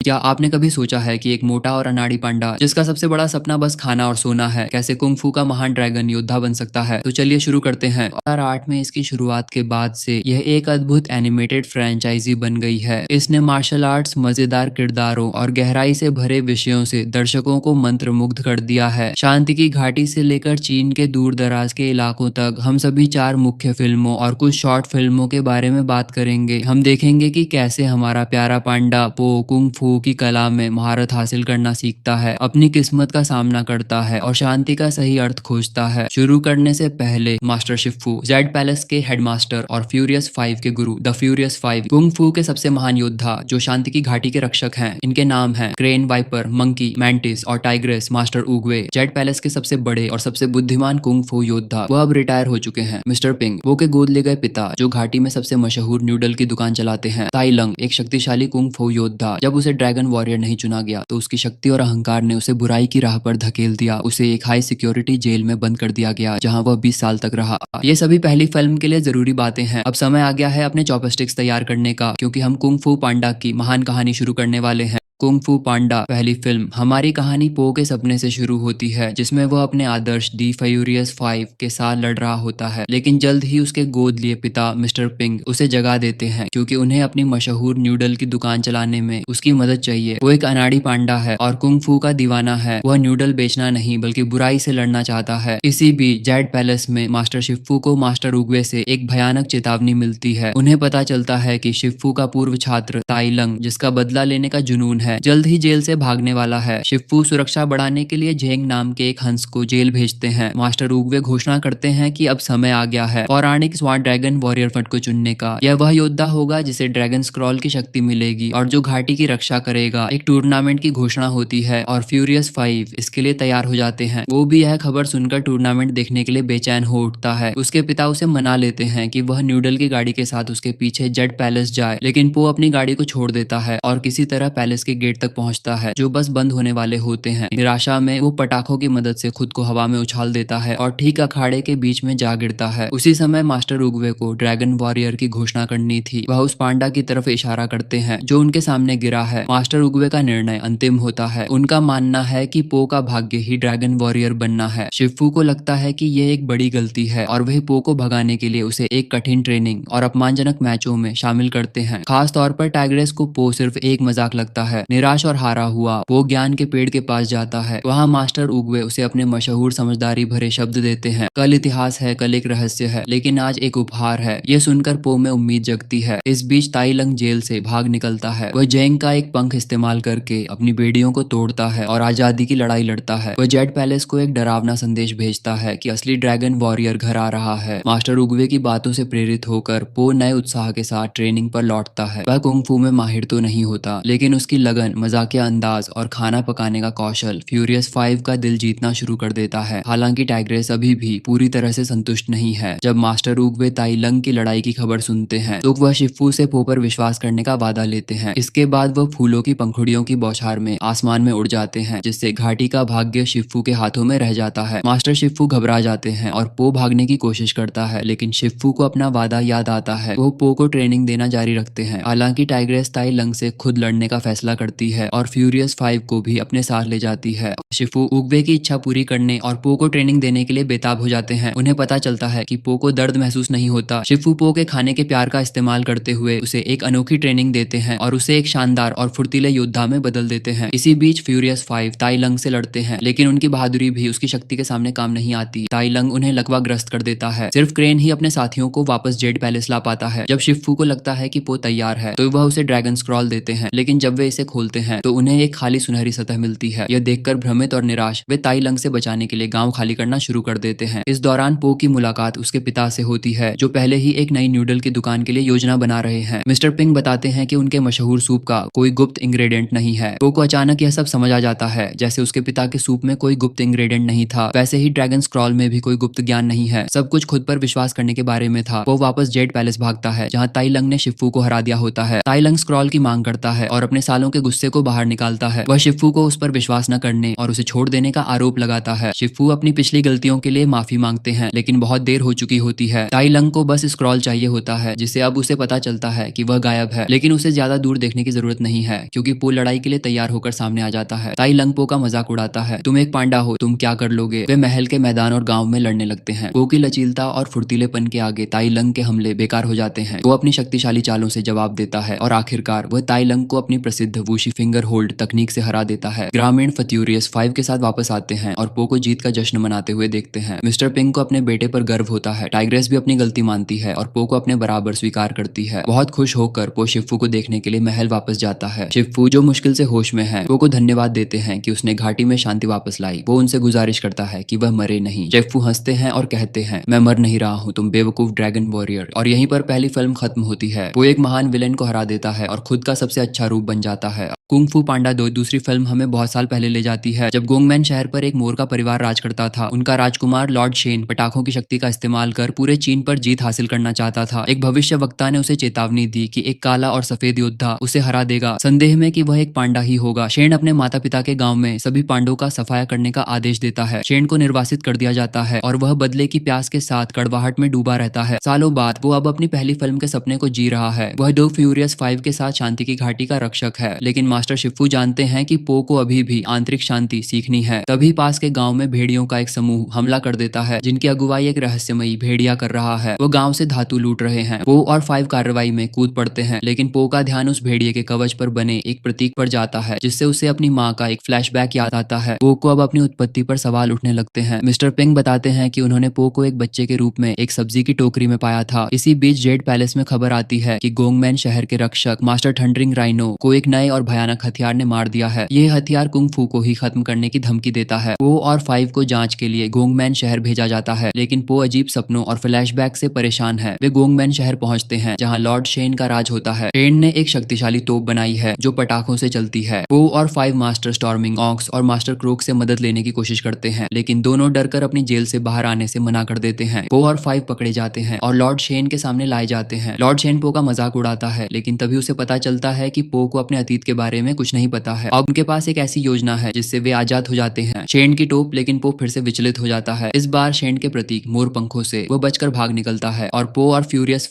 क्या आपने कभी सोचा है कि एक मोटा और अनाड़ी पांडा जिसका सबसे बड़ा सपना बस खाना और सोना है, कैसे कुंग फू का महान ड्रैगन योद्धा बन सकता है? तो चलिए शुरू करते हैं। 2008 में इसकी शुरुआत के बाद से यह एक अद्भुत एनिमेटेड फ्रेंचाइजी बन गई है। इसने मार्शल आर्ट्स, मजेदार किरदारों और गहराई से भरे विषयों से दर्शकों को मंत्रमुग्ध कर दिया है। शांति की घाटी से लेकर चीन के दूर दराज के इलाकों तक हम सभी 4 मुख्य फिल्मों और कुछ शॉर्ट फिल्मों के बारे में बात करेंगे। हम देखेंगे कि कैसे हमारा प्यारा पांडा पो कुंग फू की कला में महारत हासिल करना सीखता है, अपनी किस्मत का सामना करता है और शांति का सही अर्थ खोजता है। शुरू करने से पहले मास्टर शिफू, जेड पैलेस के हेडमास्टर और फ्यूरियस 5 के गुरु द फ्यूरियस 5, कुंग फू के सबसे महान योद्धा जो शांति की घाटी के रक्षक हैं। इनके नाम हैं क्रेन, वाइपर, मंकी, मैंटिस और टाइग्रेस। मास्टर उगवे, जेड पैलेस के सबसे बड़े और सबसे बुद्धिमान कुंग फू योद्धा, वो अब रिटायर हो चुके हैं। मिस्टर पिंग, वो के गोद ले गए पिता जो घाटी में सबसे मशहूर न्यूडल की दुकान चलाते हैं। ताई लंग, एक शक्तिशाली कुंग फू योद्धा, जब उसे ड्रैगन वॉरियर नहीं चुना गया तो उसकी शक्ति और अहंकार ने उसे बुराई की राह पर धकेल दिया। उसे एक हाई सिक्योरिटी जेल में बंद कर दिया गया जहां वह 20 साल तक रहा। ये सभी पहली फिल्म के लिए जरूरी बातें हैं। अब समय आ गया है अपने चॉपस्टिक्स तैयार करने का, क्योंकि हम कुंग फू पांडा की महान कहानी शुरू करने वाले हैं। कुंग फू पांडा पहली फिल्म। हमारी कहानी पो के सपने से शुरू होती है, जिसमें वह अपने आदर्श दी फ्यूरियस 5 के साथ लड़ रहा होता है, लेकिन जल्द ही उसके गोद लिए पिता मिस्टर पिंग उसे जगा देते हैं, क्योंकि उन्हें अपनी मशहूर न्यूडल की दुकान चलाने में उसकी मदद चाहिए। वो एक अनाड़ी पांडा है और कुंग फू का दीवाना है। वह न्यूडल बेचना नहीं बल्कि बुराई से लड़ना चाहता है। इसी बीच जेड पैलेस में मास्टर शिफू को मास्टर उगवे से एक भयानक चेतावनी मिलती है। उन्हें पता चलता है कि शिफू का पूर्व छात्र ताई लंग, जिसका बदला लेने का जुनून है, जल्द ही जेल से भागने वाला है। शिफू सुरक्षा बढ़ाने के लिए झेंग नाम के एक हंस को जेल भेजते हैं। मास्टर उगवे घोषणा करते हैं कि अब समय आ गया है पौराणिक स्वान ड्रैगन वॉरियर फट को चुनने का। यह वह योद्धा होगा जिसे ड्रैगन स्क्रॉल की शक्ति मिलेगी और जो घाटी की रक्षा करेगा। एक टूर्नामेंट की घोषणा होती है और फ्यूरियस 5 इसके लिए तैयार हो जाते हैं। वो भी यह खबर सुनकर टूर्नामेंट देखने के लिए बेचैन हो उठता है। उसके पिता उसे मना लेते हैं कि वह न्यूडल की गाड़ी के साथ उसके पीछे जेड पैलेस जाए, लेकिन पो अपनी गाड़ी को छोड़ देता है और किसी तरह पैलेस के गेट तक पहुंचता है, जो बस बंद होने वाले होते हैं। निराशा में वो पटाखों की मदद से खुद को हवा में उछाल देता है और ठीक अखाड़े के बीच में जा गिरता है। उसी समय मास्टर उगवे को ड्रैगन वॉरियर की घोषणा करनी थी। वह उस पांडा की तरफ इशारा करते हैं जो उनके सामने गिरा है। मास्टर उगवे का निर्णय अंतिम होता है। उनका मानना है कि पो का भाग्य ही ड्रैगन वॉरियर बनना है। शिफू को लगता है कि यह एक बड़ी गलती है और वह पो को भगाने के लिए उसे एक कठिन ट्रेनिंग और अपमानजनक मैचों में शामिल करते हैं। खास तौर पर टाइग्रेस को पो सिर्फ एक मजाक लगता है। निराश और हारा हुआ वो ज्ञान के पेड़ के पास जाता है। वहाँ मास्टर उगवे उसे अपने मशहूर समझदारी भरे शब्द देते हैं, कल इतिहास है, कल एक रहस्य है, लेकिन आज एक उपहार है। ये सुनकर पो में उम्मीद जगती है। इस बीच ताई लंग जेल से भाग निकलता है। वह जेंग का एक पंख इस्तेमाल करके अपनी बेड़ियों को तोड़ता है और आजादी की लड़ाई लड़ता है। वह जेड पैलेस को एक डरावना संदेश भेजता है कि असली ड्रैगन वॉरियर घर आ रहा है। मास्टर उगवे की बातों से प्रेरित होकर पो नए उत्साह के साथ ट्रेनिंग पर लौटता है। वह कुंग फू में माहिर तो नहीं होता, लेकिन उसकी लगन, मजाकिया अंदाज और खाना पकाने का कौशल फ्यूरियस 5 का दिल जीतना शुरू कर देता है। हालांकि टाइग्रेस अभी भी पूरी तरह से संतुष्ट नहीं है। जब मास्टर उगवे ताई लंग की लड़ाई की खबर सुनते हैं तो वह शिफू से पो पर विश्वास करने का वादा लेते हैं। इसके बाद वह फूलों की पंखुड़ियों की बौछार में आसमान में उड़ जाते हैं, जिससे घाटी का भाग्य शिफू के हाथों में रह जाता है। मास्टर शिफू घबरा जाते हैं और पो भागने की कोशिश करता है, लेकिन शिफू को अपना वादा याद आता है। वो पो को ट्रेनिंग देना जारी रखते हैं। हालांकि टाइग्रेस ताई लंग से खुद लड़ने का फैसला करती है और फ्यूरियस 5 को भी अपने साथ ले जाती है। शिफू उगवे की इच्छा पूरी करने और पो को ट्रेनिंग देने के लिए बेताब हो जाते हैं। उन्हें पता चलता है कि पो को दर्द महसूस नहीं होता। शिफू पो के खाने के प्यार का इस्तेमाल करते हुए उसे एक अनोखी ट्रेनिंग देते हैं और उसे एक शानदार और फुर्तीले योद्धा में बदल देते हैं। इसी बीच फ्यूरियस 5 ताई लंग से लड़ते हैं, लेकिन उनकी बहादुरी भी उसकी शक्ति के सामने काम नहीं आती। ताई लंग उन्हें लकवाग्रस्त कर देता है। सिर्फ क्रेन ही अपने साथियों को वापस जेड पैलेस ला पाता है। जब शिफू को लगता है कि पो तैयार है तो वह उसे ड्रैगन स्क्रॉल देते हैं, लेकिन जब वे इसे खोलते हैं तो उन्हें एक खाली सुनहरी सतह मिलती है। यह देखकर भ्रमित और निराश वे ताई लंग से बचाने के लिए गांव खाली करना शुरू कर देते हैं। इस दौरान पो की मुलाकात उसके पिता से होती है, जो पहले ही एक नई न्यूडल की दुकान के लिए योजना बना रहे हैं। मिस्टर पिंग बताते हैं कि उनके मशहूर सूप का कोई गुप्त इंग्रेडिएंट नहीं है। पो को अचानक यह सब समझ आ जाता है। जैसे उसके पिता के सूप में कोई गुप्त इंग्रेडिएंट नहीं था, वैसे ही ड्रैगन स्क्रॉल में भी कोई गुप्त ज्ञान नहीं है। सब कुछ खुद पर विश्वास करने के बारे में था। वो वापस जेड पैलेस भागता है, जहाँ ताई लंग ने शिफू को हरा दिया होता है। ताई लंग स्क्रॉल की मांग करता है और अपने सालों के के गुस्से को बाहर निकालता है। वह शिफू को उस पर विश्वास न करने और उसे छोड़ देने का आरोप लगाता है। शिफू अपनी पिछली गलतियों के लिए माफी मांगते हैं, लेकिन बहुत देर हो चुकी होती है। ताई लंग को बस स्क्रॉल चाहिए होता है, जिससे अब उसे पता चलता है कि वह गायब है, लेकिन उसे ज्यादा दूर देखने की जरूरत नहीं है, क्योंकि पो लड़ाई के लिए तैयार होकर सामने आ जाता है। ताई लंग पो का मजाक उड़ाता है, तुम एक पांडा हो, तुम क्या कर लोगे। वे महल के मैदान और गांव में लड़ने लगते हैं। पो की लचीलता और फुर्तीलेपन के आगे ताई लंग के हमले बेकार हो जाते हैं। वो अपनी शक्तिशाली चालों से जवाब देता है और आखिरकार वह ताई लंग को अपनी प्रसिद्ध वुशी फिंगर होल्ड तकनीक से हरा देता है। ग्रामीण फ्यूरियस 5 के साथ वापस आते हैं और पो को जीत का जश्न मनाते हुए देखते हैं। मिस्टर पिंक को अपने बेटे पर गर्व होता है। टाइग्रेस भी अपनी गलती मानती है और पो को अपने बराबर स्वीकार करती है। बहुत खुश होकर पो शिफू को देखने के लिए महल वापस जाता है। शिफू जो मुश्किल से होश में है, पो को धन्यवाद देते हैं कि उसने घाटी में शांति वापस लाई। वो उनसे गुजारिश करता है कि वह मरे नहीं। शिफू हंसते हैं और कहते हैं, मैं मर नहीं रहा हूँ, तुम बेवकूफ ड्रैगन वॉरियर। और यहीं पर पहली फिल्म खत्म होती है। वो एक महान विलेन को हरा देता है और खुद का सबसे अच्छा रूप बन जाता है। कुंग फू पांडा 2 दूसरी फिल्म हमें बहुत साल पहले ले जाती है, जब गोंगमैन शहर पर एक मोर का परिवार राज करता था। उनका राजकुमार लॉर्ड शेन पटाखों की शक्ति का इस्तेमाल कर पूरे चीन पर जीत हासिल करना चाहता था। एक भविष्य वक्ता ने उसे चेतावनी दी कि एक काला और सफेद योद्धा उसे हरा देगा, संदेह में कि वह एक पांडा ही होगा। शेन अपने माता पिता के गांव में सभी पांडवों का सफाया करने का आदेश देता है। शेन को निर्वासित कर दिया जाता है और वह बदले की प्यास के साथ कड़वाहट में डूबा रहता है। सालों बाद वो अब अपनी पहली फिल्म के सपने को जी रहा है। वह 2 फ्यूरियस 5 के साथ शांति की घाटी का रक्षक है, लेकिन मास्टर शिफू जानते हैं कि पो को अभी भी आंतरिक शांति सीखनी है। तभी पास के गांव में भेड़ियों का एक समूह हमला कर देता है, जिनकी अगुवाई एक रहस्यमयी भेड़िया कर रहा है। वो गांव से धातु लूट रहे हैं। पो और 5 कार्रवाई में कूद पड़ते हैं, लेकिन पो का ध्यान उस भेड़िए के कवच पर बने एक प्रतीक पर जाता है, जिससे उसे अपनी माँ का एक फ्लैशबैक याद आता है। पो को अब अपनी उत्पत्ति पर सवाल उठने लगते हैं। मिस्टर पिंग बताते हैं कि उन्होंने पो को एक बच्चे के रूप में एक सब्जी की टोकरी में पाया था। इसी बीच जेड पैलेस में खबर आती है कि गोंगमैन शहर के रक्षक मास्टर थंडरिंग राइनो को एक नए और भयानक हथियार ने मार दिया है। ये हथियार कुंग फू को ही खत्म करने की धमकी देता है। पो और 5 को जांच के लिए गोंगमैन शहर भेजा जाता है, लेकिन पो अजीब सपनों और फ्लैशबैक से परेशान है। वे गोंगमैन शहर पहुंचते हैं, जहां लॉर्ड शेन का राज होता है। शेन ने एक शक्तिशाली तोप बनाई है जो पटाखों से चलती है। पो और 5 मास्टर स्टॉर्मिंग ऑक्स और मास्टर क्रोक से मदद लेने की कोशिश करते हैं, लेकिन दोनों डरकर अपनी जेल से बाहर आने से मना कर देते हैं। पो और 5 पकड़े जाते हैं और लॉर्ड शेन के सामने लाए जाते हैं। लॉर्ड शेन पो का मजाक उड़ाता है, लेकिन तभी उसे पता चलता है कि पो को अपने अतीत के बारे में कुछ नहीं पता है। अब उनके पास एक ऐसी योजना है जिससे वे आजाद हो जाते हैं। शेन की टोप, लेकिन पो फिर से विचलित हो जाता है। इस बार शेन के प्रतीक मोर पंखों से वो बचकर भाग निकलता है और पो और फ्यूरियस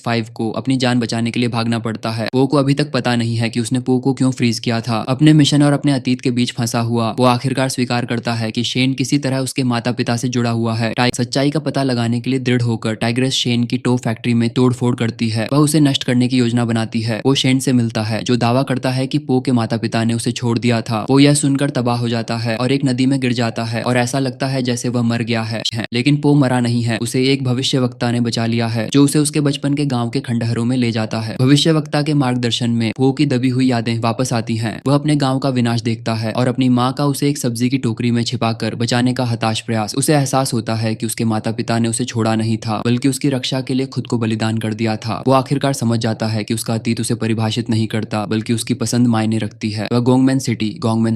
5 को अपनी जान बचाने के लिए भागना पड़ता है। पो को अभी तक पता नहीं है कि उसने पो को क्यों फ्रीज किया था। अपने मिशन और अपने अतीत के बीच फंसा हुआ वो आखिरकार स्वीकार करता है कि शेन किसी तरह उसके माता पिता से जुड़ा हुआ है। सच्चाई का पता लगाने के लिए दृढ़ होकर टाइग्रेस शेन की टोप फैक्ट्री में तोड़फोड़ करती है। वह उसे नष्ट करने की योजना बनाती है। वो शेन से मिलता है, जो दावा करता है कि पो के माता पिता ने उसे छोड़ दिया था। वो यह सुनकर तबाह हो जाता है और एक नदी में गिर जाता है और ऐसा लगता है जैसे वह मर गया है, लेकिन पो मरा नहीं है। उसे एक भविष्यवक्ता ने बचा लिया है, जो उसे उसके बचपन के गांव के खंडहरों में ले जाता है। भविष्यवक्ता के मार्गदर्शन में पो की दबी हुई यादें वापस आती हैं। वह अपने गांव का विनाश देखता है और अपनी माँ का उसे एक सब्जी की टोकरी में छिपाकर बचाने का हताश प्रयास। उसे एहसास होता है कि उसके माता पिता ने उसे छोड़ा नहीं था, बल्कि उसकी रक्षा के लिए खुद को बलिदान कर दिया था। वो आखिरकार समझ जाता है कि उसका अतीत उसे परिभाषित नहीं करता, बल्कि उसकी पसंद मायने रखती है। वह गोंगमैन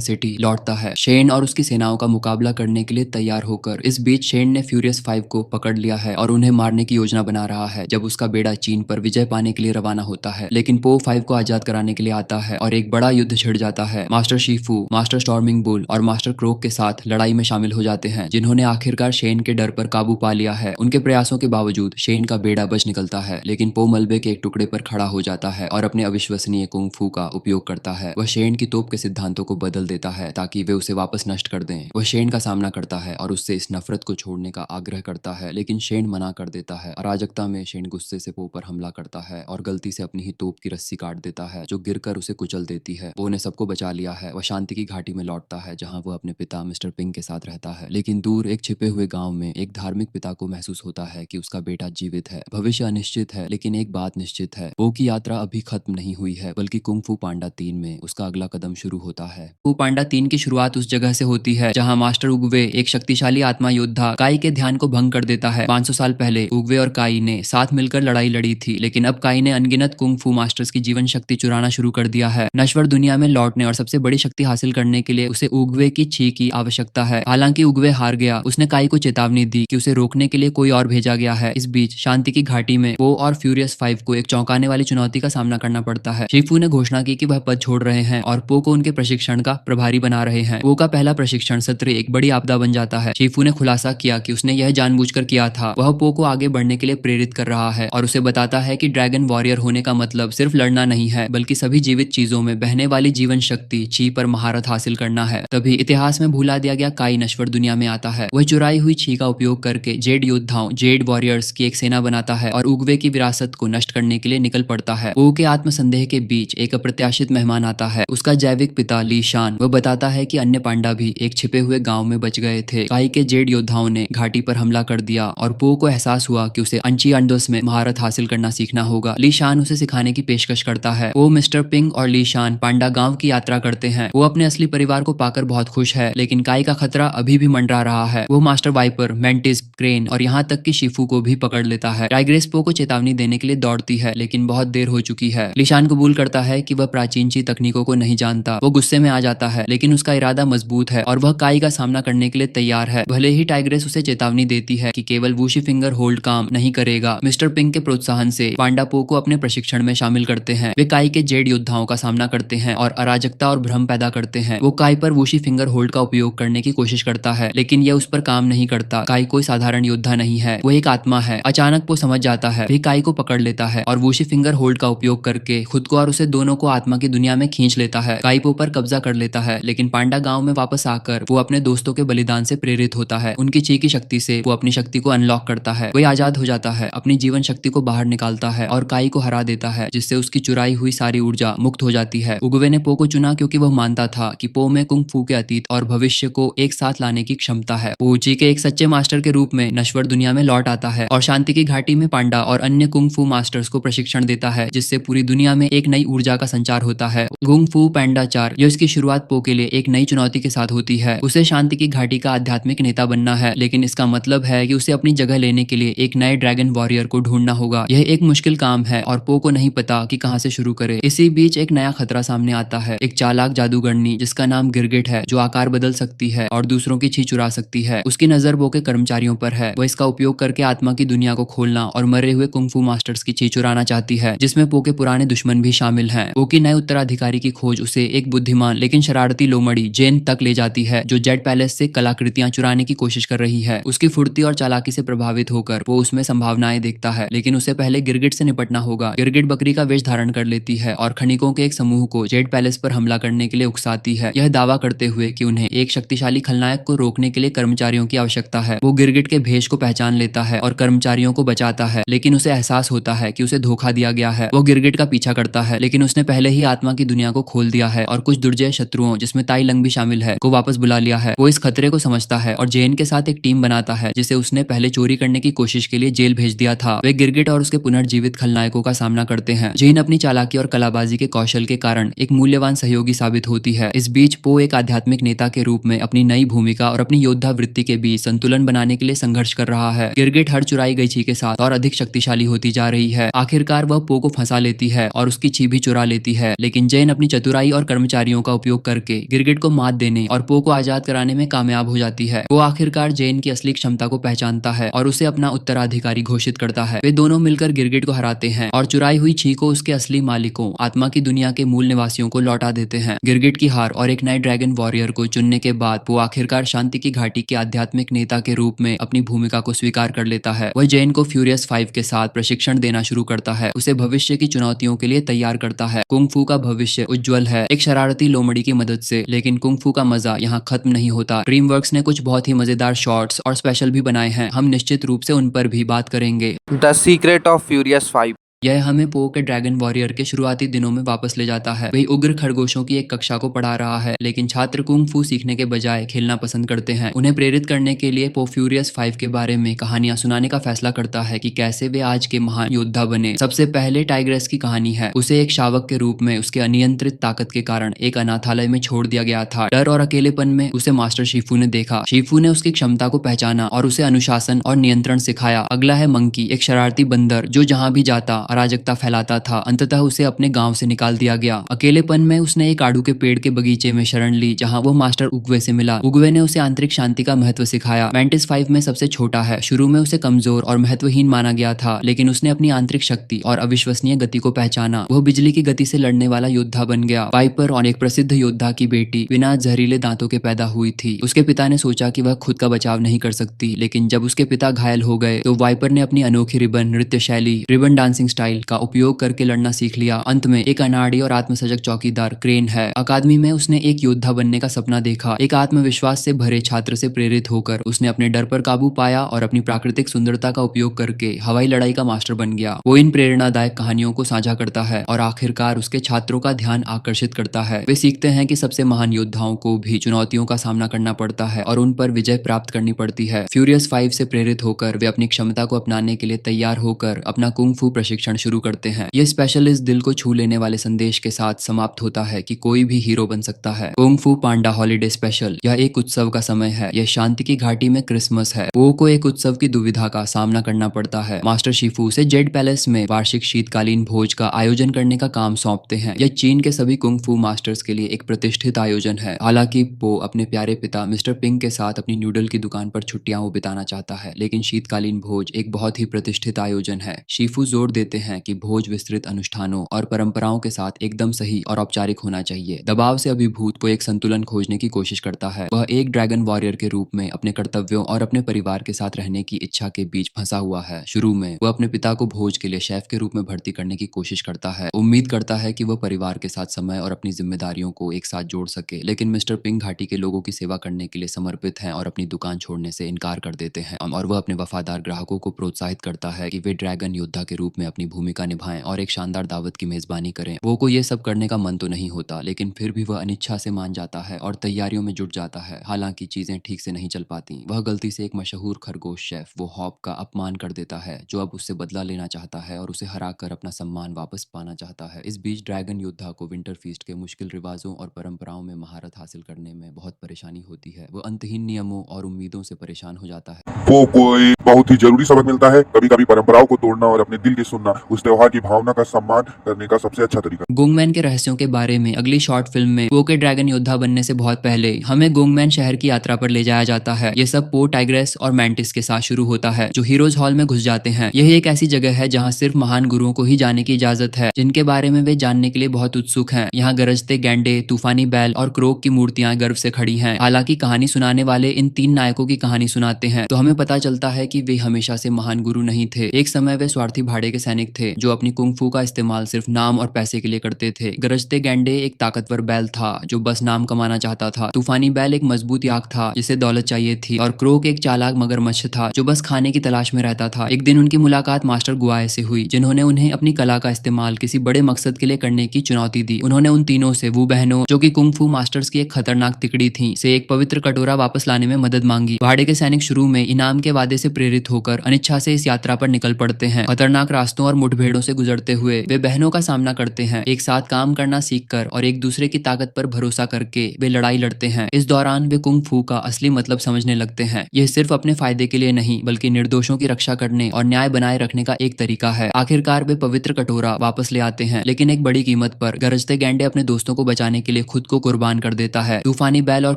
सिटी लौटता है, शेन और उसकी सेनाओं का मुकाबला करने के लिए तैयार होकर। इस बीच शेन ने फ्यूरियस 5 को पकड़ लिया है और उन्हें मारने की योजना बना रहा है, जब उसका बेड़ा चीन पर विजय पाने के लिए रवाना होता है। लेकिन पो 5 को आजाद कराने के लिए आता है और एक बड़ा युद्ध छिड़ जाता है। Master Shifu, master storming bull और मास्टर क्रोक के साथ लड़ाई में शामिल हो जाते हैं, जिन्होंने आखिरकार शेन के डर पर काबू पा लिया है। उनके प्रयासों के बावजूद शेन का बेड़ा बच निकलता है, लेकिन पो मलबे के एक टुकड़े पर खड़ा हो जाता है और अपने अविश्वसनीय कुंग फू का उपयोग करता है। वह शेन की तोप के सिद्धांतों को बदल देता है ताकि वे उसे वापस नष्ट कर दें। वह शेन का सामना करता है और उससे इस नफरत को छोड़ने का आग्रह करता है, लेकिन शेन मना कर देता है। अराजकता में शेन गुस्से से पो पर हमला करता है और गलती से अपनी ही तोप की रस्सी काट देता है, जो गिरकर उसे कुचल देती है। पो ने सबको बचा लिया है। वह शांति की घाटी में लौटता है, जहां वह अपने पिता मिस्टर पिंग के साथ रहता है। लेकिन दूर एक छिपे हुए गांव में एक धार्मिक पिता को महसूस होता है कि उसका बेटा जीवित है। भविष्य अनिश्चित है, लेकिन एक बात निश्चित है, पो की यात्रा अभी खत्म नहीं हुई है, बल्कि कुंग फू पांडा 3 में उसका अगला कदम शुरू होता है। फू पांडा 3 की शुरुआत उस जगह से होती है जहां मास्टर उगवे, एक शक्तिशाली आत्मा योद्धा, काई के ध्यान को भंग कर देता है। 500 साल पहले उगवे और काई ने साथ मिलकर लड़ाई लड़ी थी, लेकिन अब काई ने अनगिनत कुंग फू मास्टर्स की जीवन शक्ति चुराना शुरू कर दिया है। नश्वर दुनिया में लौटने और सबसे बड़ी शक्ति हासिल करने के लिए उसे उगवे की छी की आवश्यकता है। हालांकि उगवे हार गया, उसने काई को चेतावनी दी कि उसे रोकने के लिए कोई और भेजा गया है। इस बीच शांति की घाटी में वो और फ्यूरियस 5 को एक चौंकाने वाली चुनौती का सामना करना पड़ता है। शिफू ने घोषणा की कि वह पद छोड़ रहे हैं और पो को उनके प्रशिक्षण का प्रभारी बना रहे हैं। पो का पहला प्रशिक्षण सत्र एक बड़ी आपदा बन जाता है। शिफू ने खुलासा किया कि उसने यह जानबूझकर किया था। वह पो को आगे बढ़ने के लिए प्रेरित कर रहा है और उसे बताता है कि ड्रैगन वॉरियर होने का मतलब सिर्फ लड़ना नहीं है, बल्कि सभी जीवित चीजों में बहने वाली जीवन शक्ति ची पर महारत हासिल करना है। तभी इतिहास में भुला दिया गया काई नश्वर दुनिया में आता है। वह चुराई हुई ची का उपयोग करके जेड योद्धाओं जेड वॉरियर्स की एक सेना बनाता है और उगवे की विरासत को नष्ट करने के लिए निकल पड़ता है। पो के आत्मसंदेह के बीच एक अप्रत्याशित मेहमान आता है, उसका जैविक पिता ली शान। वह बताता है कि अन्य पांडा भी एक छिपे हुए गांव में बच गए थे। काई के जेड योद्धाओं ने घाटी पर हमला कर दिया और पो को एहसास हुआ कि उसे अंची अंडोस में महारत हासिल करना सीखना होगा। ली शान उसे सिखाने की पेशकश करता है। वो मिस्टर पिंग और ली शान पांडा गांव की यात्रा करते हैं। वो अपने असली परिवार को पाकर बहुत खुश है, लेकिन काई का खतरा अभी भी मंडरा रहा है। वो मास्टर वाइपर, मेंटिस, क्रेन और यहाँ तक कि शिफू को भी पकड़ लेता है। टाइग्रेस पो को चेतावनी देने के लिए दौड़ती है, लेकिन बहुत देर हो चुकी है। लिशान कबूल करता है कि वह प्राचीन ची तकनीकों को नहीं जानता। वो गुस्से में आ जाता है, लेकिन उसका इरादा मजबूत है और वह काई का सामना करने के लिए तैयार है। भले ही टाइग्रेस उसे चेतावनी देती है कि केवल वूशी फिंगर होल्ड काम नहीं करेगा। मिस्टर पिंग के प्रोत्साहन से पांडा पो को अपने प्रशिक्षण में शामिल करते हैं। वे काई के जेड योद्धाओं का सामना करते हैं और अराजकता और भ्रम पैदा करते हैं। वो काई पर वूशी फिंगर होल्ड का उपयोग करने की कोशिश करता है, लेकिन यह उस पर काम नहीं करता। काई कोई साधारण योद्धा नहीं है, वो एक आत्मा है। अचानक वो समझ जाता है, भी काई को पकड़ लेता है और वूशी फिंगर होल्ड का उपयोग करके खुद को और उसे दोनों को आत्मा की दुनिया में खींच लेता है। काई पो पर कब्जा कर लेता है, लेकिन पांडा गांव में वापस आकर वो अपने दोस्तों के बलिदान से प्रेरित होता है। उनकी ची की शक्ति से वो अपनी शक्ति को अनलॉक करता है। वही आजाद हो जाता है, अपनी जीवन शक्ति को बाहर निकालता है और काई को हरा देता है, जिससे उसकी चुराई हुई सारी ऊर्जा मुक्त हो जाती है। उगवे ने पो को चुना क्योंकि वह मानता था कि पो में कुंग फू के अतीत और भविष्य को एक साथ लाने की क्षमता है। पो ची के एक सच्चे मास्टर के रूप में नश्वर दुनिया में लौट आता है और शांति की घाटी में पांडा और अन्य कुंग फू मास्टर्स को प्रशिक्षण देता है, जिससे पूरी दुनिया में एक नई ऊर्जा का संचार होता है। कुंग फू पैंडाचार, जो इसकी शुरुआत पो के लिए एक नई चुनौती के साथ होती है। उसे शांति की घाटी का आध्यात्मिक नेता बनना है, लेकिन इसका मतलब है कि उसे अपनी जगह लेने के लिए एक नए ड्रैगन वॉरियर को ढूंढना होगा। यह एक मुश्किल काम है और पो को नहीं पता कि कहां से शुरू करे। इसी बीच एक नया खतरा सामने आता है, एक चालाक जादूगरनी जिसका नाम गिरगिट है, जो आकार बदल सकती है और दूसरों की छी चुरा सकती है। उसकी नजर पो के कर्मचारियों पर है। वह इसका उपयोग करके आत्मा की दुनिया को खोलना और मरे हुए कुंग फू मास्टर्स की छी चुराना चाहती है, जिसमें पो के पुराने दुश्मन भी शामिल हैं। पो की नए उत्तराधिकारी की खोज उसे एक बुद्धिमान लेकिन शरारती लोमड़ी जेन तक ले जाती है, जो जेड पैलेस से कलाकृतियां चुराने की कोशिश कर रही है। उसकी फुर्ती और चालाकी से प्रभावित होकर वो उसमें संभावनाएं देखता है, लेकिन उसे पहले गिरगिट से निपटना होगा। गिरगिट बकरी का वेश धारण कर लेती है और खनिकों के एक समूह को जेड पैलेस पर हमला करने के लिए उकसाती है, यह दावा करते हुए कि उन्हें एक शक्तिशाली खलनायक को रोकने के लिए कर्मचारियों की आवश्यकता है। वो गिरगिट के भेष को पहचान लेता है और कर्मचारियों को बचाता है, लेकिन उसे एहसास होता है कि उसे धोखा दिया गया है। वो गिरगिट का पीछा करता है, लेकिन उसने पहले ही आत्मा की दुनिया को खोल दिया है और कुछ दुर्जय शत्रुओं, जिसमें ताई लंग भी शामिल है, को वापस बुला लिया है। वो इस खतरे को समझता है और जेन के साथ एक टीम बनाता है, जिसे उसने पहले चोरी करने की कोशिश के लिए जेल भेज दिया था। वे गिरगिट और उसके पुनर्जीवित खलनायकों का सामना करते हैं। जेन अपनी चालाकी और कलाबाजी के कौशल के कारण एक मूल्यवान सहयोगी साबित होती है। इस बीच पो एक आध्यात्मिक नेता के रूप में अपनी नई भूमिका और अपनी योद्धा वृत्ति के बीच संतुलन बनाने के लिए संघर्ष कर रहा है। गिरगिट हर चुराई गई छी के साथ और अधिक शक्तिशाली होती जा रही है। आखिरकार वह पो को फंसा लेती है और उसकी छी भी चुरा लेती है, लेकिन जेन अपनी चतुराई और कर्मचारियों का उपयोग करके गिरगिट को मात देने और पो को आजाद कराने में कामयाब हो जाती है। वो आखिरकार जेन की असली क्षमता को पहचानता है और उसे अपना उत्तराधिकारी घोषित करता है। वे दोनों मिलकर गिरगिट को हराते हैं और चुराई हुई छी को उसके असली मालिकों आत्मा की दुनिया के मूल निवासियों को लौटा देते हैं। गिरगिट की हार और एक नए ड्रैगन वॉरियर को चुनने के बाद वो आखिरकार शांति की घाटी के आध्यात्मिक नेता के रूप में अपनी भूमिका को स्वीकार कर लेता है। वह जेन को फ्यूरियस 5 के साथ प्रशिक्षण देना शुरू करता है, उसे भविष्य की चुनौतियों के लिए तैयार करता है। कुंग फू का भविष्य उज्जवल है, एक शरारती लोमड़ी की मदद से, लेकिन कुंग फू का मजा यहाँ खत्म नहीं होता। ड्रीम वर्क्स ने कुछ बहुत ही मजेदार शॉर्ट्स और स्पेशल भी बनाए हैं, हम निश्चित रूप से उन पर भी बात करेंगे। The secret of furious 5। यह हमें पो के ड्रैगन वॉरियर के शुरुआती दिनों में वापस ले जाता है। वही उग्र खरगोशों की एक कक्षा को पढ़ा रहा है, लेकिन छात्र कुंग फू सीखने के बजाय खेलना पसंद करते हैं। उन्हें प्रेरित करने के लिए पो फ्यूरियस 5 के बारे में कहानियां सुनाने का फैसला करता है कि कैसे वे आज के महान योद्धा बने। सबसे पहले टाइग्रेस की कहानी है। उसे एक शावक के रूप में उसके अनियंत्रित ताकत के कारण एक अनाथालय में छोड़ दिया गया था। डर और अकेलेपन में उसे मास्टर शिफू ने देखा। शिफू ने उसकी क्षमता को पहचाना और उसे अनुशासन और नियंत्रण सिखाया। अगला है मंकी, एक शरारती बंदर जो जहां भी जाता अराजकता फैलाता था, अंततः उसे अपने गांव से निकाल दिया गया। अकेलेपन में उसने एक आड़ू के पेड़ के बगीचे में शरण ली, जहां वो मास्टर उगवे से मिला। उगवे ने उसे आंतरिक शांति का महत्व सिखाया। मेंटिस 5 में सबसे छोटा है। शुरू में उसे कमजोर और महत्वहीन माना गया था, लेकिन उसने अपनी आंतरिक शक्ति और अविश्वसनीय गति को पहचाना। वह बिजली की गति से लड़ने वाला योद्धा बन गया। वाइपर और एक प्रसिद्ध योद्धा की बेटी बिना जहरीले दांतों के पैदा हुई थी। उसके पिता ने सोचा कि वह खुद का बचाव नहीं कर सकती, लेकिन जब उसके पिता घायल हो गए तो वाइपर ने अपनी अनोखी रिबन नृत्य शैली, रिबन डांसिंग स्टाइल का उपयोग करके लड़ना सीख लिया। अंत में एक अनाड़ी और आत्मसजग चौकीदार क्रेन है। अकादमी में उसने एक योद्धा बनने का सपना देखा। एक आत्मविश्वास से भरे छात्र से प्रेरित होकर उसने अपने डर पर काबू पाया और अपनी प्राकृतिक सुंदरता का उपयोग करके हवाई लड़ाई का मास्टर बन गया। वो इन प्रेरणादायक कहानियों को साझा करता है और आखिरकार उसके छात्रों का ध्यान आकर्षित करता है। वे सीखते हैं कि सबसे महान योद्धाओं को भी चुनौतियों का सामना करना पड़ता है और उन पर विजय प्राप्त करनी पड़ती है। फ्यूरियस 5 से प्रेरित होकर वे अपनी क्षमता को अपनाने के लिए तैयार होकर अपना कुंग फू प्रशिक्षण शुरू करते हैं। ये स्पेशल इस दिल को छू लेने वाले संदेश के साथ समाप्त होता है कि कोई भी हीरो बन सकता है। कुंग फू पांडा हॉलीडे स्पेशल, यह एक उत्सव का समय है। यह शांति की घाटी में क्रिसमस है। वो को एक उत्सव की दुविधा का सामना करना पड़ता है। मास्टर शिफू से जेड पैलेस में वार्षिक शीतकालीन भोज का आयोजन करने का काम सौंपते हैं। यह चीन के सभी कुंग फू मास्टर्स के लिए एक प्रतिष्ठित आयोजन है। हालांकि पो अपने प्यारे पिता मिस्टर पिंग के साथ अपनी नूडल की दुकान पर छुट्टियां वो बिताना चाहता है, लेकिन शीतकालीन भोज एक बहुत ही प्रतिष्ठित आयोजन है। शिफू जोर देते हैं कि भोज विस्तृत अनुष्ठानों और परंपराओं के साथ एकदम सही और औपचारिक होना चाहिए। दबाव से अभिभूत वो एक संतुलन खोजने की कोशिश करता है। वह एक ड्रैगन वॉरियर के रूप में अपने कर्तव्यों और अपने परिवार के साथ रहने की इच्छा के बीच फंसा हुआ है। शुरू में वह अपने पिता को भोज के लिए शेफ के रूप में भर्ती करने की कोशिश करता है। उम्मीद करता है कि वह परिवार के साथ समय और अपनी जिम्मेदारियों को एक साथ जोड़ सके, लेकिन मिस्टर पिंग घाटी के लोगों की सेवा करने के लिए समर्पित हैं और अपनी दुकान छोड़ने से इनकार कर देते हैं। और वह अपने वफादार ग्राहकों को प्रोत्साहित करता है कि वे ड्रैगन योद्धा के रूप में अपनी भूमिका निभाएं और एक शानदार दावत की मेजबानी करें। वो को ये सब करने का मन तो नहीं होता, लेकिन फिर भी वह अनिच्छा से मान जाता है और तैयारियों में जुट जाता है। हालांकि चीजें ठीक से नहीं चल पाती। वह गलती से एक मशहूर खरगोश शेफ वो हॉप का अपमान कर देता है, जो अब उससे बदला लेना चाहता है और उसे हराकर अपना सम्मान वापस पाना चाहता है। इस बीच ड्रैगन योद्धा को विंटर फीस्ट के मुश्किल रिवाजों और परंपराओं में महारत हासिल करने में बहुत परेशानी होती है। वो अंतहीन नियमों और उम्मीदों से परेशान हो जाता है। वो कोई बहुत ही जरूरी सबक मिलता है। कभी कभी परंपराओं को तोड़ना और अपने दिल की सुनना उस त्योहार की भावना का सम्मान करने का सबसे अच्छा तरीका। गोंगमैन के रहस्यों के बारे में अगली शॉर्ट फिल्म में पो के ड्रैगन योद्धा बनने से बहुत पहले हमें गोंगमैन शहर की यात्रा पर ले जाया जाता है। ये सब पो, टाइग्रेस और मैंटिस के साथ शुरू होता है, जो हीरोज हॉल में घुस जाते हैं। यह एक ऐसी जगह है जहाँ सिर्फ महान गुरुओं को ही जाने की इजाजत है, जिनके बारे में वे जानने के लिए बहुत उत्सुक हैं। यहाँ गरजते गैंडे, तूफानी बैल और क्रोक की मूर्तियां गर्व से खड़ी हैं। हालांकि कहानी सुनाने वाले इन 3 नायकों की कहानी सुनाते हैं, तो हमें पता चलता है कि वे हमेशा से महान गुरु नहीं थे। एक समय वे स्वार्थी भाड़े के सैनिक थे, जो अपनी कुंग फू का इस्तेमाल सिर्फ नाम और पैसे के लिए करते थे। गरजते गैंडे एक ताकतवर बैल था, जो बस नाम कमाना चाहता था। तूफानी बैल एक मजबूत याक था, जिसे दौलत चाहिए थी। और क्रोक एक चालाक मगरमच्छ था, जो बस खाने की तलाश में रहता था। एक दिन उनकी मुलाकात मास्टर गुआए से हुई, जिन्होंने उन्हें अपनी कला का इस्तेमाल किसी बड़े मकसद के लिए करने की चुनौती दी। उन्होंने उन तीनों से, वो बहनों जो कि कुंग फू मास्टर्स की एक खतरनाक तिकड़ी थी, से एक पवित्र कटोरा वापस लाने में मदद मांगी। भाड़े के सैनिक शुरू में इनाम के वादे से प्रेरित होकर अनिच्छा से इस यात्रा पर निकल पड़ते हैं। खतरनाक रास्तों और मुठभेड़ों से गुजरते हुए वे बहनों का सामना करते हैं। एक साथ काम करना सीखकर और एक दूसरे की ताकत पर भरोसा करके वे लड़ाई लड़ते हैं। इस दौरान वे कुंग फू का असली मतलब समझने लगते हैं। यह सिर्फ अपने फायदे के लिए नहीं, बल्कि निर्दोषों की रक्षा करने और न्याय बनाए रखने का एक तरीका है। आखिरकार वे पवित्र कटोरा वापस ले आते हैं, लेकिन एक बड़ी कीमत पर। गरजते गैंडे अपने दोस्तों को बचाने के लिए खुद को कुर्बान कर देता है। तूफानी बैल और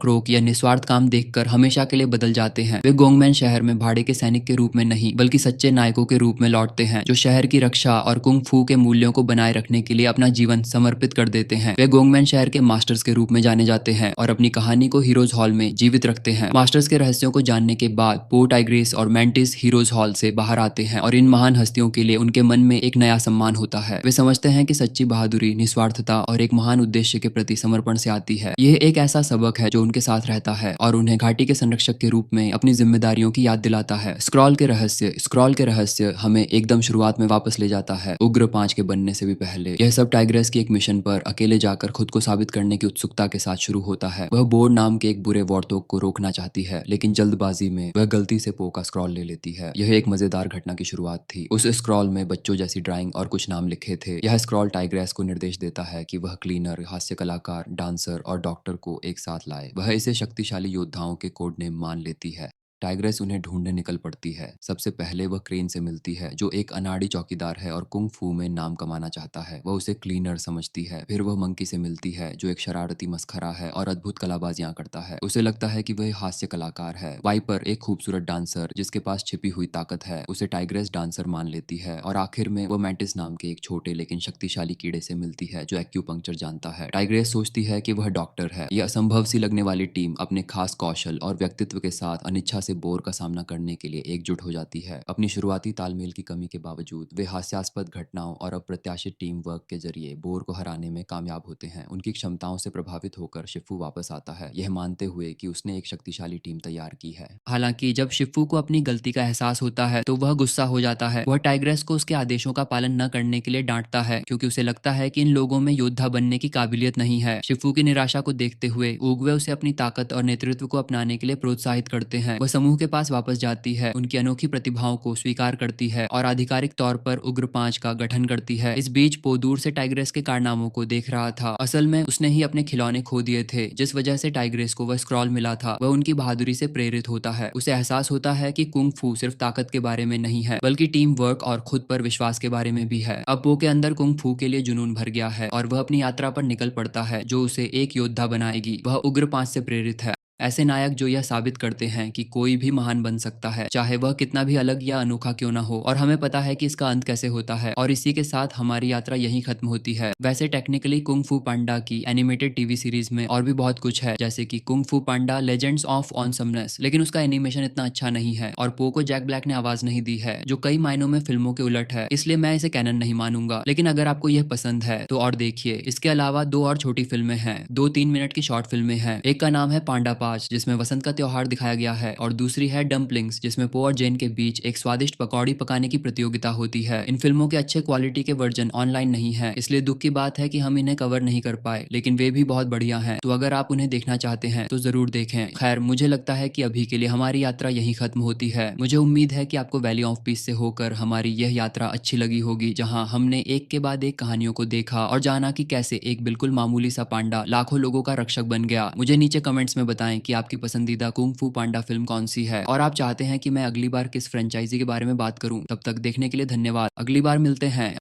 क्रोक यह निस्वार्थ काम देखकर हमेशा के लिए बदल जाते हैं। वे गोंगमैन शहर में भाड़े के सैनिक के रूप में नहीं, बल्कि सच्चे नायकों के रूप में लौटते हैं, जो शहर की रक्षा और कुंग फू के मूल्यों को बनाए रखने के लिए अपना जीवन समर्पित कर देते हैं। वे गोंगमैन शहर के मास्टर्स के रूप में जाने जाते हैं और अपनी कहानी को हीरोज हॉल में जीवित रखते हैं। मास्टर्स के रहस्यों को जानने के बाद पो, टाइग्रेस और मैंटिस हीरोज हॉल से बाहर आते हैं और इन महान हस्तियों के लिए उनके मन में एक नया सम्मान होता है। वे समझते हैं कि सच्ची बहादुरी निस्वार्थता और एक महान उद्देश्य के प्रति समर्पण से आती है। यह एक ऐसा सबक है जो उनके साथ रहता है और उन्हें घाटी के संरक्षक के रूप में अपनी जिम्मेदारियों की याद दिलाता है। स्क्रॉल के रहस्य हमें एकदम शुरुआत में वापस ले जाता है, उग्र 5 के बनने से भी पहले। यह सब टाइग्रेस की एक मिशन पर अकेले जाकर खुद को साबित करने की उत्सुकता के साथ शुरू होता है। वह बोर्ड नाम के एक बुरे वॉरथॉग को रोकना चाहती है, लेकिन जल्दबाजी में वह गलती से पो का स्क्रॉल ले लेती है। यह एक मजेदार घटना की शुरुआत थी। उस स्क्रॉल में बच्चों जैसी ड्राइंग और कुछ नाम लिखे थे। यह स्क्रॉल टाइग्रेस को निर्देश देता है कि वह क्लीनर, हास्य कलाकार, डांसर और डॉक्टर को एक साथ लाए। वह इसे शक्तिशाली योद्धाओं के कोड नेम मान लेती है। टाइग्रेस उन्हें ढूंढने निकल पड़ती है। सबसे पहले वह क्रेन से मिलती है, जो एक अनाड़ी चौकीदार है और कुंग फू में नाम कमाना चाहता है। वह उसे क्लीनर समझती है। फिर वह मंकी से मिलती है, जो एक शरारती मस्खरा है और अद्भुत कलाबाजियां करता है। उसे लगता है कि वह हास्य कलाकार है। वाइपर, एक खूबसूरत डांसर जिसके पास छिपी हुई ताकत है, उसे टाइग्रेस डांसर मान लेती है। और आखिर में वो मैंटिस नाम के एक छोटे लेकिन शक्तिशाली कीड़े से मिलती है, जो एक्यूपंक्चर जानता है। टाइग्रेस सोचती है कि वह डॉक्टर है। यह असंभव सी लगने वाली टीम अपने खास कौशल और व्यक्तित्व के साथ अनिच्छा से बोर का सामना करने के लिए एकजुट हो जाती है। अपनी शुरुआती तालमेल की कमी के बावजूद वे हास्यास्पद घटनाओं और अप्रत्याशित टीम वर्क के जरिए बोर को हराने में कामयाब होते हैं। उनकी क्षमताओं से प्रभावित होकर शिफू वापस आता है, यह मानते हुए कि उसने एक शक्तिशाली टीम तैयार की है। हालांकि जब शिफू को अपनी गलती का एहसास होता है तो वह गुस्सा हो जाता है। वह टाइग्रेस को उसके आदेशों का पालन न करने के लिए डांटता है, क्योंकि उसे लगता है कि इन लोगों में योद्धा बनने की काबिलियत नहीं है। शिफू की निराशा को देखते हुए उगवे उसे अपनी ताकत और नेतृत्व को अपनाने के लिए प्रोत्साहित करते हैं। वह समूह के पास वापस जाती है, उनकी अनोखी प्रतिभाओं को स्वीकार करती है और आधिकारिक तौर पर उग्र 5 का गठन करती है। इस बीच पो दूर से टाइग्रेस के कारनामों को देख रहा था। असल में उसने ही अपने खिलौने खो दिए थे, जिस वजह से टाइग्रेस को वह स्क्रॉल मिला था। वह उनकी बहादुरी से प्रेरित होता है। उसे एहसास होता है कि कुंग फू सिर्फ ताकत के बारे में नहीं है, बल्कि टीम वर्क और खुद पर विश्वास के बारे में भी है। अब पो के अंदर कुंग फू के लिए जुनून भर गया है और वह अपनी यात्रा पर निकल पड़ता है, जो उसे एक योद्धा बनाएगी। वह उग्र 5 से प्रेरित है। ऐसे नायक जो यह साबित करते हैं कि कोई भी महान बन सकता है, चाहे वह कितना भी अलग या अनोखा क्यों ना हो। और हमें पता है कि इसका अंत कैसे होता है, और इसी के साथ हमारी यात्रा यहीं खत्म होती है। वैसे टेक्निकली कुंग फू पांडा की एनिमेटेड टीवी सीरीज में और भी बहुत कुछ है, जैसे कि कुंग फू पांडा लेजेंड्स ऑफ ऑसमनेस, लेकिन उसका एनिमेशन इतना अच्छा नहीं है और पो को जैक ब्लैक ने आवाज नहीं दी है, जो कई मायनों में फिल्मों के उलट है। इसलिए मैं इसे कैनन नहीं मानूंगा। लेकिन अगर आपको यह पसंद है तो और देखिए। इसके अलावा 2 और छोटी फिल्में हैं, 2-3 मिनट की शॉर्ट फिल्में हैं। एक का नाम है पांडा 5, जिसमें वसंत का त्योहार दिखाया गया है, और दूसरी है डम्पलिंग्स, जिसमें पो और जेन के बीच एक स्वादिष्ट पकौड़ी पकाने की प्रतियोगिता होती है। इन फिल्मों के अच्छे क्वालिटी के वर्जन ऑनलाइन नहीं है, इसलिए दुख की बात है कि हम इन्हें कवर नहीं कर पाए, लेकिन वे भी बहुत बढ़िया हैं। तो अगर आप उन्हें देखना चाहते हैं तो जरूर देखें। खैर, मुझे लगता है कि अभी के लिए हमारी यात्रा यहीं खत्म होती है। मुझे उम्मीद है कि आपको वैली ऑफ पीस से होकर हमारी यह यात्रा अच्छी लगी होगी, जहां हमने एक के बाद एक कहानियों को देखा और जाना कि कैसे एक बिल्कुल मामूली सा पांडा लाखों लोगों का रक्षक बन गया। मुझे नीचे कमेंट्स में बताएं कि आपकी पसंदीदा कुंग फू पांडा फिल्म कौन सी है, और आप चाहते हैं कि मैं अगली बार किस फ्रेंचाइजी के बारे में बात करूं। तब तक देखने के लिए धन्यवाद। अगली बार मिलते हैं।